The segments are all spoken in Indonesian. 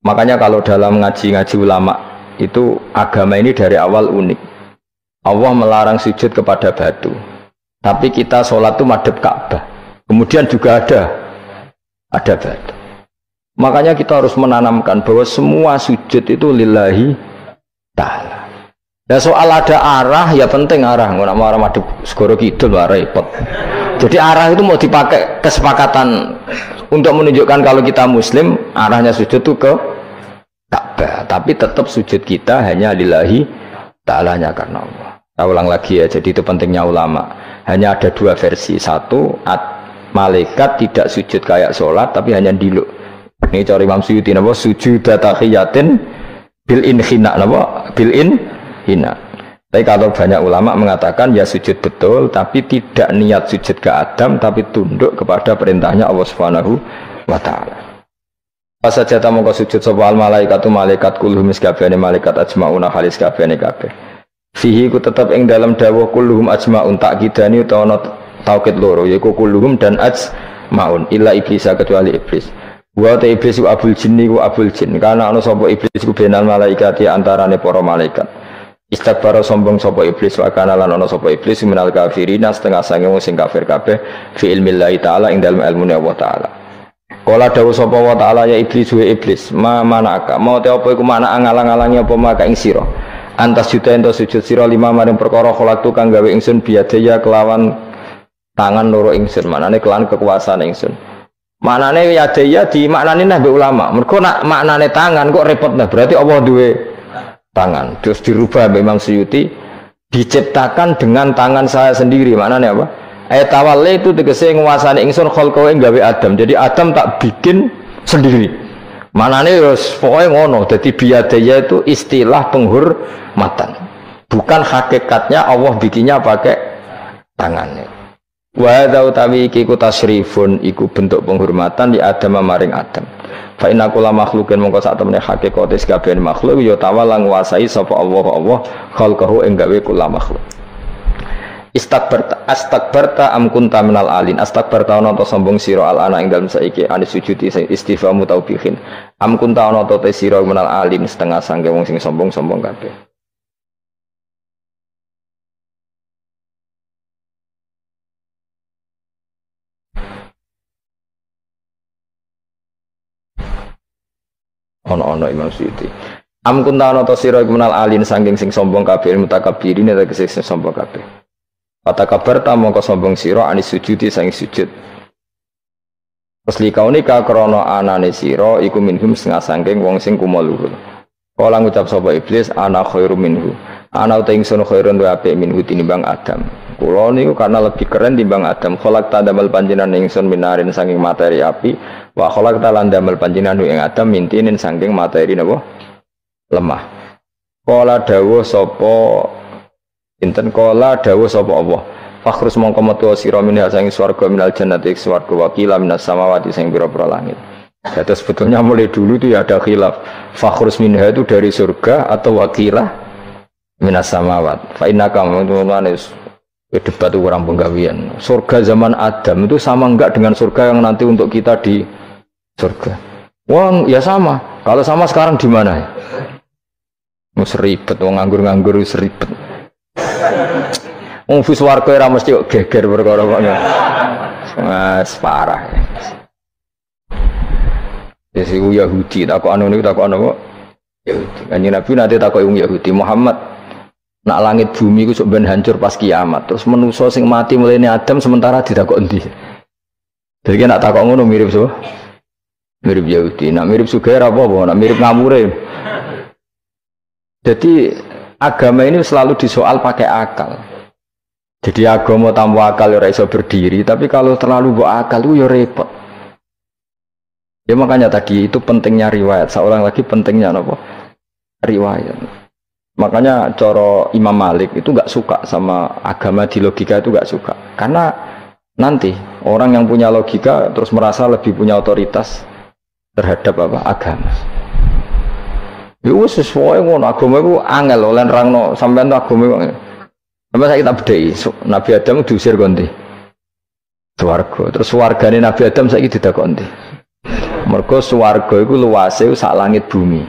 Makanya kalau dalam ngaji-ngaji ulama itu agama ini dari awal unik. Allah melarang sujud kepada batu. Tapi kita sholat itu madhep Ka'bah. Kemudian juga ada batu. Makanya kita harus menanamkan bahwa semua sujud itu lillahi ta'ala. Nah soal ada arah ya penting arah. Nggak mau arah madhep segoro kidul lah repot. Jadi arah itu mau dipakai kesepakatan untuk menunjukkan kalau kita muslim arahnya sujud itu ke Ka'bah. Tapi tetap sujud kita hanya lillahi ta'alanya karena Allah. Saya ulang lagi ya, jadi itu pentingnya ulama. Hanya ada dua versi. Satu, malaikat tidak sujud kayak sholat, tapi hanya diluk. Ini cara Imam Suyuti, napa? Sujud tahiyatin bil inhina, napa? Bil inhina. Tapi kalau banyak ulama mengatakan ya sujud betul, tapi tidak niat sujud ke Adam, tapi tunduk kepada perintahnya Allah Subhanahu wa Ta'ala. Pas saja tamu kau sujud soal malaikatu malaikat kulluhum iskabane malaikat ajmauna halis kabane kabeh. Fihi ku tetap ing dalam dawuh kulluhum ajmaun takkidani utawa taukid loro yaiku kulluhum dan ajmaun illa iblis kecuali iblis. Wa ta iblis ku abul jinni ku abul jin karena ana sapa iblis ku benal malaikati antarane para malaikat. Istakbara sombong sapa iblis wa kana lan ana sapa iblis minal kafirina setengah sange wong sing kafir kabeh fi ilmillahi taala ing dalem ilmune Allah taala. Kala dawuh sapa wa taala ya iblis wa iblis ma manaka mau te apa iku mana ngalang-alangi apa maka ing sira. Antas juta ento sujud sira lima maring perkara kholaktu kang gawe ingsun biadaya kelawan tangan loro ingsun manane kelawan kekuasaan ingsun manane yadaya di maknane nah ulama mergo nak maknane tangan kok repot nah berarti Allah duwe tangan terus dirubah Imam Suyuti diciptakan dengan tangan saya sendiri maknane apa tawalli itu tegese nguasani ingsun kholqo ing gawe Adam jadi Adam tak bikin sendiri. Manane wis pokoke ngono. Dadi biadaya itu istilah penghormatan. Bukan hakikatnya Allah bikinnya pakai tangannya. Wa hadza utawi iku tasyrifun iku bentuk penghormatan di Adam maring Adam. Fa inna kulla makhluqin mongko sak temene hakikate kabeh makhluk ya tawala nguasai sapa Allah khalqahu ing gawe kula makhluk. Astakbarta am kunta minal alin astakbarta ana ta sombong sira al ana ing dalem saiki anis sujudi istifamu taubihin am kunta ana ta sira minal alin setengah sangge wong sing sombong-sombong kabeh. Ono Imam Suyuti am kunta ana ta sira minal alin sanging sing sombong kabeh mutakabbirin tegese sing sombong kabeh. Kata kabar tamu kau sombong siro anis sujudi sang sujud. Asli kau nikah krono anane siro iku minhum setengah sangking wong sing kumaluhur. Kala ngucap sapa iblis ana khairu minhu. Ana uta ingsun khairun wa apik minhu tinimbang Adam. Kula niku karena lebih keren timbang Adam. Kholak tandamel panjenengan ingsun minarin saking materi api. Wa kholak talan damel panjenengan ing Adam mintinin saking materi napa lemah. Kala dawuh sapa inten kala dawuh sapa Allah fakhrus mongko metu sira minha sang swarga minal jannati swarga wakila minas samawati sing pira-pira langit. Jadi sebetulnya mulai dulu itu ya ada khilaf fakhrus minha itu dari surga atau wakilah minas samawat fa innaka manunis debat orang penggawean surga zaman Adam itu sama enggak dengan surga yang nanti untuk kita di surga. Wong ya sama kalau sama sekarang di mana ya seribet wong nganggur-nganggur seribet. Wong swarga ora mesti kok geger perkara kok. Mas parah. Ya si Yahudi takokan niku takokan apa? Yahudi. Kanjeng Nabi nate takoki wong Yahudi, Muhammad nak langit bumi ku sok ben hancur pas kiamat. Terus manusa sing mati mulane Adam sementara ditakok endi? Jadi nak takok ngono mirip so. Mirip Yahudi. Nak mirip sugih apa-apa, nak mirip ngamure. Jadi agama ini selalu disoal pakai akal. Jadi agama tanpa akal ya iso berdiri, tapi kalau terlalu bawa akal itu ya repot. Ya makanya tadi itu pentingnya riwayat. Seorang lagi pentingnya apa? Riwayat. Makanya coro Imam Malik itu nggak suka sama agama di logika itu nggak suka. Karena nanti orang yang punya logika terus merasa lebih punya otoritas terhadap apa? Agama. Ya wis sesuai ngono agama iku angel oleh nerangno sampean to agama iku. Sampai saya kita bedhei Nabi Adam diusir konti. Swarga. Terus wargane Nabi Adam saiki didakok endi? Mergo swarga iku luase sak langit bumi.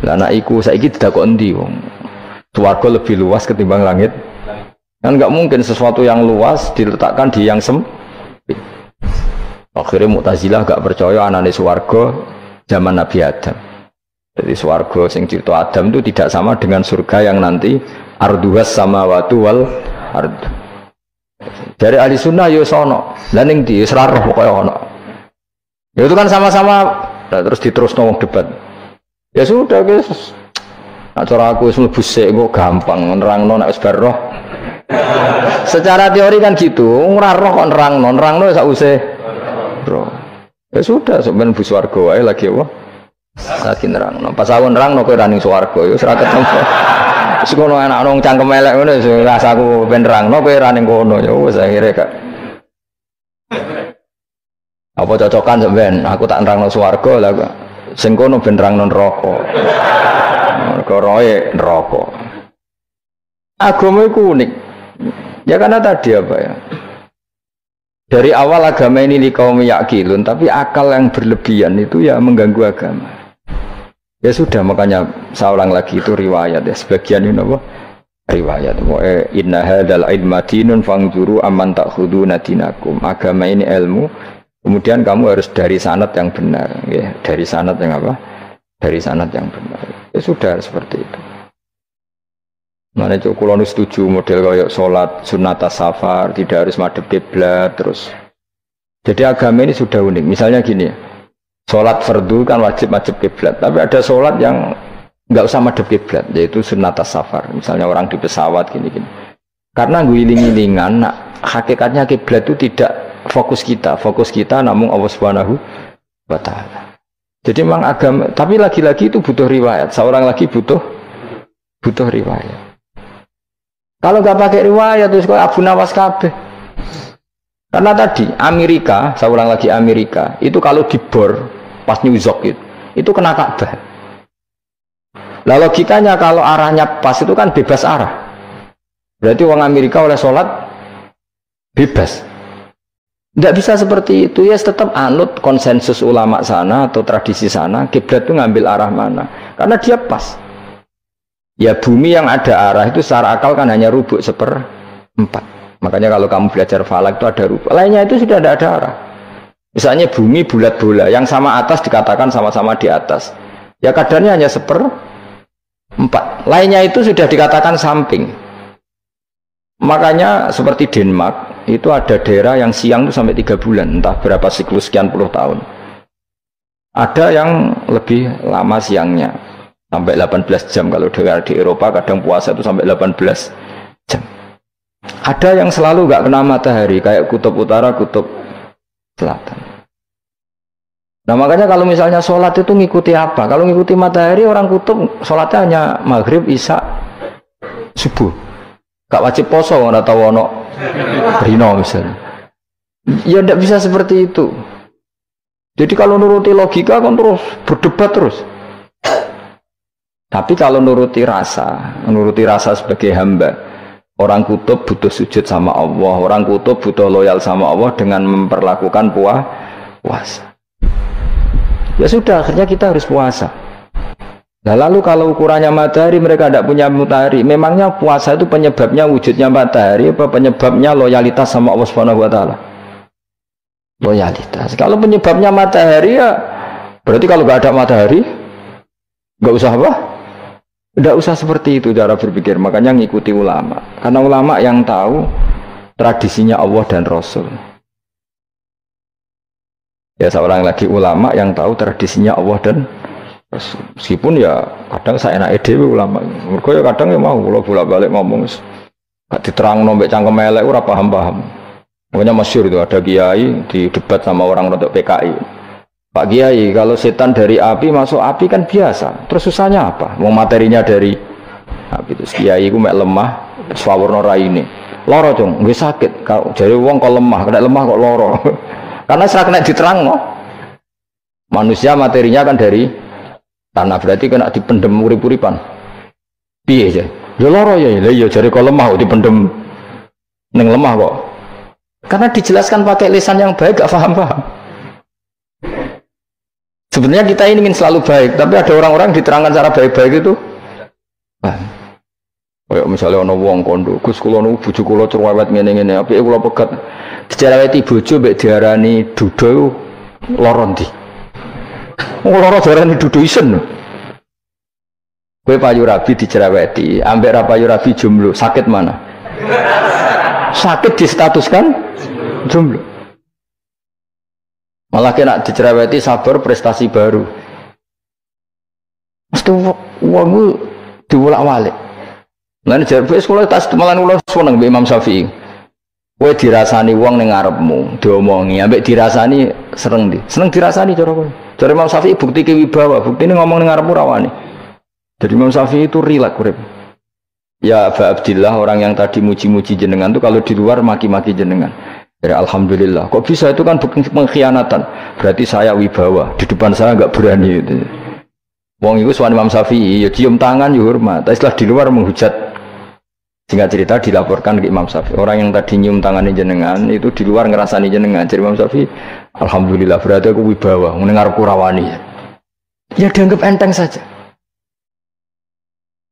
Lah nek iku saiki didakok endi wong? Swarga lebih luas ketimbang langit. Kan enggak mungkin sesuatu yang luas diletakkan di yang sempit. Akhirnya Mu'tazilah gak percaya anane swarga zaman Nabi Adam. Jadi swarga sing cerita Adam itu tidak sama dengan surga yang nanti arduhas samawati wal ard. Dari ahli sunnah yo sono, lan ning ndi wis ra roh pokoke ono. Ya itu kan sama-sama terus diterusno wong debat. Ya sudah guys. Nah, cara aku wis mlebu sik kok gampang nerangno nek wis bar roh. Secara teori kan gitu, ora roh kok nerangno sak usih roh. Ya sudah sampeyan bu swarga wae lagi apa? Lagi nerangno. Pas aku nerangno kowe ra ning swarga ya wis ra ketemu. Wis ngono anak nang cangkem elek ngono rasaku ben nerangno kowe ra ning kono ya wis akhire gak. Apa cocokan sampean? Aku tak nerangno swarga lah kok. Sing kono ben nerangno neraka. Mergo roe neraka. Agama iku unik. Ya karena tadi apa ya? Dari awal agama ini kaum yakilun, tapi akal yang berlebihan itu ya mengganggu agama. Ya sudah, makanya saya ulang lagi itu riwayat ya. Sebagian ini apa? Riwayat. Inna hadzal ilma dinun fangzuru amman ta'khuduna dinakum. Agama ini ilmu. Kemudian kamu harus dari sanad yang benar, ya. Dari sanad yang apa? Dari sanad yang benar. Ya sudah seperti itu. Mana itu kalau setuju model kayak sholat sunat safar tidak harus madhep kiblat terus. Jadi agama ini sudah unik. Misalnya gini, sholat fardu kan wajib kiblat, tapi ada sholat yang nggak usah madhep kiblat, yaitu sunat safar. Misalnya orang di pesawat gini-gini. Karena guling-gilingan, hakikatnya kiblat itu tidak fokus kita namun Allah Subhanahu wa Ta'ala. Jadi memang agama, tapi lagi-lagi itu butuh riwayat. Seorang lagi butuh riwayat. Kalau nggak pakai riwayat terus kok Abu Nawas kabeh. Karena tadi Amerika, saya ulang lagi Amerika, itu kalau dibor pas New York itu kena Ka'bah. Lah logikanya kalau arahnya pas itu kan bebas arah. Berarti orang Amerika oleh sholat bebas. Tidak bisa seperti itu ya, tetap anut konsensus ulama sana atau tradisi sana, kiblat itu ngambil arah mana? Karena dia pas. Ya bumi yang ada arah itu secara akal kan hanya rubuk 1/4. Makanya kalau kamu belajar falak itu ada rubuk. Lainnya itu sudah tidak ada arah. Misalnya bumi bulat bola, yang sama atas dikatakan sama-sama di atas. Ya kadarnya hanya 1/4. Lainnya itu sudah dikatakan samping. Makanya seperti Denmark itu ada daerah yang siang itu sampai 3 bulan, entah berapa siklus sekian puluh tahun. Ada yang lebih lama siangnya. Sampai 18 jam kalau di Eropa kadang puasa itu sampai 18 jam. Ada yang selalu nggak kena matahari kayak kutub utara, kutub selatan. Nah makanya kalau misalnya sholat itu ngikuti apa? Kalau ngikuti matahari orang kutub sholatnya hanya maghrib, isya, subuh. Gak wajib poso nggak tahu ono rino misalnya. Ya tidak bisa seperti itu. Jadi kalau nuruti logika kan terus berdebat terus. Tapi kalau nuruti rasa sebagai hamba, orang kutub butuh sujud sama Allah, orang kutub butuh loyal sama Allah dengan memperlakukan puasa. Ya sudah, akhirnya kita harus puasa. Nah, lalu kalau ukurannya matahari, mereka tidak punya matahari. Memangnya puasa itu penyebabnya wujudnya matahari, apa penyebabnya loyalitas sama Allah Subhanahu wa Ta'ala? Loyalitas. Kalau penyebabnya matahari ya, berarti kalau nggak ada matahari, nggak usah apa? Tidak usah seperti itu cara berpikir. Makanya ngikuti ulama. Karena ulama yang tahu tradisinya Allah dan Rasul. Ya seorang lagi ulama yang tahu tradisinya Allah dan Rasul. Meskipun ya kadang saya enak dewe ulama. Mereka ya kadang ya mau kalau bolak-balik ngomong. Gak diterang nombek cangkem elek ora paham-paham. Makanya masyhur itu ada kiai di debat sama orang untuk PKI. Pak Kiai, kalau setan dari api masuk api kan biasa. Terus susahnya apa? Mau materinya dari api itu. Kiai ku mek lemah, swawarna raine. Loro dong, nggih sakit. Kalau jare wong kok lemah, kena lemah kok loro. Karena serak kena diterangno. Manusia materinya kan dari tanah, berarti kena dipendem urip-uripan. Piye ya? Ya loro ya. Lah ya jare kok lemah kok dipendem ning lemah kok. Karena dijelaskan pakai lisan yang baik gak paham-paham. Sebenarnya kita ini ingin selalu baik, tapi ada orang-orang diterangkan cara baik-baik itu. Kayak misalnya ana wong kondo, Gus kula nu bojo kula cerewet ngene-ngene, apike kula pegat. Dicereweti bojo mbek diarani duda lara ndi? Lara diarani duda isen. Kowe payu rabi dicereweti, ambek ra payu rabi jomblo, sakit mana? Sakit distatuskan jomblo. Malah kena dicereweti sabar prestasi baru. Mesti wong diwolak-walik. Lan jare sekolah tas malan kula seneng mbek Imam Syafi'i. Kowe dirasani wong ning ngarepmu, diomongi, ambek dirasani seneng ndi? Seneng dirasani cara kowe. Jare Imam Syafi'i bukti wibawa, buktine ngomong ning ngarepmu rawani. Jadi Imam Syafi'i itu rileks urip. Ya Aba Abdillah, orang yang tadi muji-muji jenengan itu kalau di luar maki-maki jenengan. Ya alhamdulillah. Kok bisa itu kan bukti pengkhianatan. Berarti saya wibawa, di depan saya enggak berani gitu. Wong iku sowan Imam Syafi'i, ya cium tangan ya hormat. Tapi setelah di luar menghujat. Singkat cerita dilaporkan ke Imam Syafi'i. Orang yang tadi nyium tangan jenengan itu di luar ngerasani jenengan. Jadi Imam Syafi'i, alhamdulillah berarti aku wibawa, ngarepku rawani. Ya dianggap enteng saja.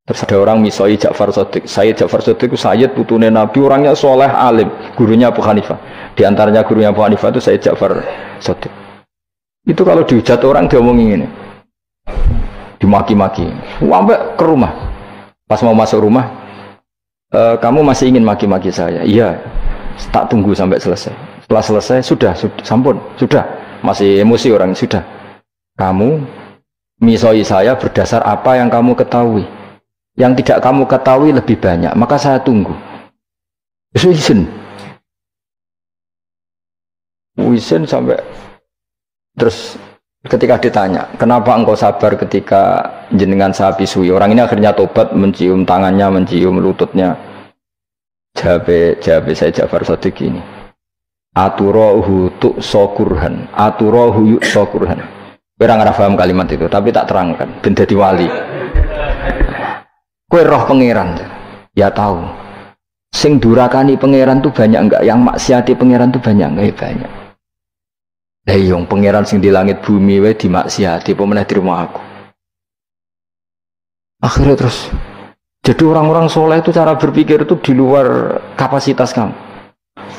Terus ada orang misoi Ja'far Shadiq. Sayyid Ja'far Shadiq itu Sayyid putune Nabi, orangnya soleh alim, gurunya Abu Hanifah. Di antaranya gurunya Abu Hanifah itu Sayyid Ja'far Shadiq. Itu kalau dihujat orang diomongin ini, dimaki-maki, sampai ke rumah. Pas mau masuk rumah, kamu masih ingin maki-maki saya? Iya, tak tunggu sampai selesai. Setelah selesai, sudah, sampun, sudah. Masih emosi orang, sudah. Kamu misoi saya berdasar apa yang kamu ketahui. Yang tidak kamu ketahui lebih banyak, maka saya tunggu. Wisen sampai terus ketika ditanya, kenapa engkau sabar ketika jenengan saya pisui? Orang ini akhirnya tobat, mencium tangannya, mencium lututnya. Jawab saya Ja'far Shadiq ini. Aturahu tu'sokurhan, aturahu yu'sokurhan. Orang nggak paham kalimat itu, tapi tak terangkan. Ben dadi wali. Kowe roh pangeran, ya tahu. Sing durakani pangeran tuh banyak enggak? Yang maksiati pangeran tuh banyak enggak? Ya banyak. Lah yang pangeran sing di langit bumi wae dimaksiati, apa meneh terima aku. Akhirnya terus, jadi orang-orang soleh itu cara berpikir itu di luar kapasitas kamu.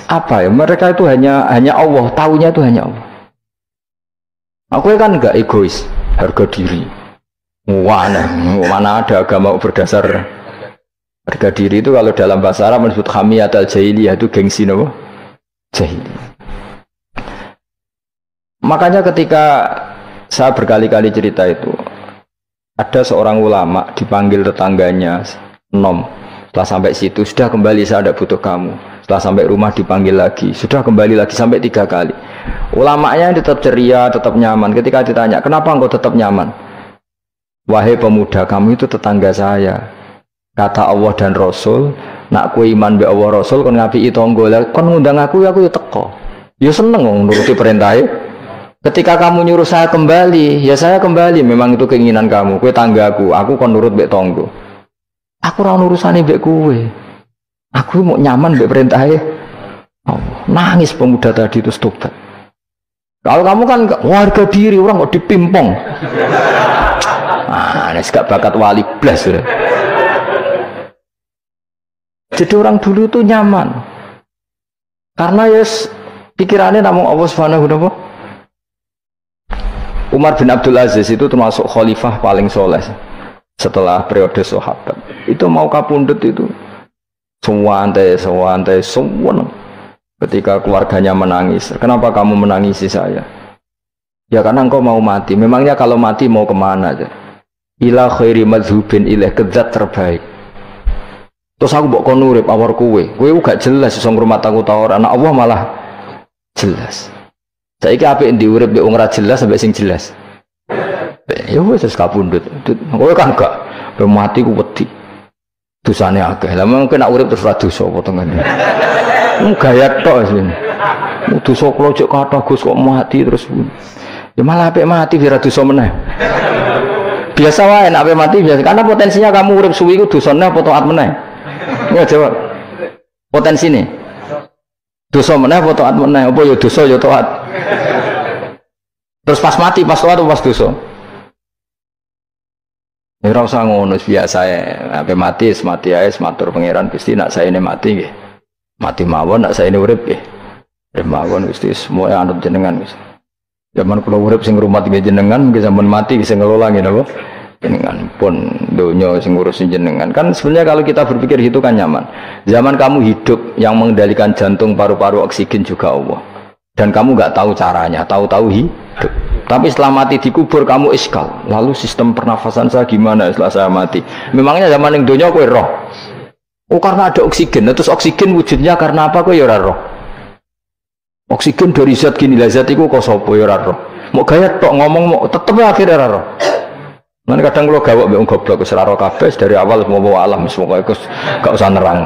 Apa ya? Mereka itu hanya Allah, taunya itu hanya Allah. Aku kan enggak egois, harga diri. Mana ada agama berdasar harga diri itu kalau dalam bahasa Arab disebut hamiyat al-jahiliyah, itu gengsi apa? Jahiliyah. Makanya ketika saya berkali-kali cerita itu, ada seorang ulama dipanggil tetangganya, Nom, setelah sampai situ, sudah kembali, saya tidak butuh kamu. Setelah sampai rumah dipanggil lagi, sudah kembali lagi sampai 3 kali. Ulamanya tetap ceria, tetap nyaman. Ketika ditanya, kenapa engkau tetap nyaman? Wahai pemuda, kamu itu tetangga saya. Kata Allah dan Rasul, nak ku iman be Allah Rasul kon ngapi tangga. Kon ngundang aku ya teko. Ya seneng wong nuruti perintahnya. Ketika kamu nyuruh saya kembali, ya saya kembali. Memang itu keinginan kamu. Kowe tanggaku, aku kon nurut mbek tangga. Aku ora urusane mbek kowe. Aku mau nyaman mbek perintahnya Allah. Nangis pemuda tadi itu tobat. Kalau kamu kan warga diri, orang kok dipimpong. Ini gak bakat wali blas sudah. Jadi orang dulu itu nyaman karena yes pikirannya namun Allah Subhanahu wa ta'ala. Umar bin Abdul Aziz itu termasuk khalifah paling soleh setelah periode sahabat. Itu mau kapundhut itu sewantai semua. Ketika keluarganya menangis, kenapa kamu menangisi saya? Ya karena engkau mau mati. Memangnya kalau mati mau kemana aja? Ila khairi madhubin ilaih, kezat terbaik. Terus aku mbok kon urip awar kowe gak jelas iso ngrumat aku ta ora, anak Allah malah jelas. Saiki apik ndi urip mbek wong ra jelas sampai sing jelas. Ya wis kapundhut. Kowe kan gak mati ku wedi. Dosane akeh. Lah mungkin nek urip terus ra dosa apa tengene. Gaya tok sih. Dosa kula cek kathah Gus kok mati terus. Ya malah apik mati biar dosa meneh. Biasa wae nek ape mati biasa karena potensinya kamu urip suwi iku dosane apa taat meneh. Ya jawab. Potensine. Dosa meneh apa taat meneh? Apa ya dosa ya taat. Terus pas mati, pas sholat pas dosa. Ya ora usah ngono biasa ya. Sampai mati, mati ae matur pangeran Gusti nak saene mati nggih. Mati mawon nak saene urip nggih. Urip mawon Gusti semua anut jenengan Gusti. Zaman kula urip sing ngrumat nggih jenengan, nggih zaman mati sing ngelola nggih napa? Jenengan pun donya sing ngurusin jenengan. Kan sebenarnya kalau kita berpikir itu kan nyaman. Zaman kamu hidup yang mengendalikan jantung, paru-paru, oksigen juga Allah. Dan kamu nggak tahu caranya, tahu-tahu hidup. Tapi setelah mati dikubur kamu iskal. Lalu sistem pernafasan saya gimana setelah saya mati? Memangnya zaman yang dunia kowe roh. Oh karena ada oksigen. Terus oksigen wujudnya karena apa kowe ya ora roh? Oksigen dari zat gini lah zat iku kok sapa ya ora roh. Mau gaya tok ngomong mau tetep akhirnya ora roh. Mana kadang kalau gawak mbek goblok wis ora roh kabeh dari awal semua alam semua gak usah nerang.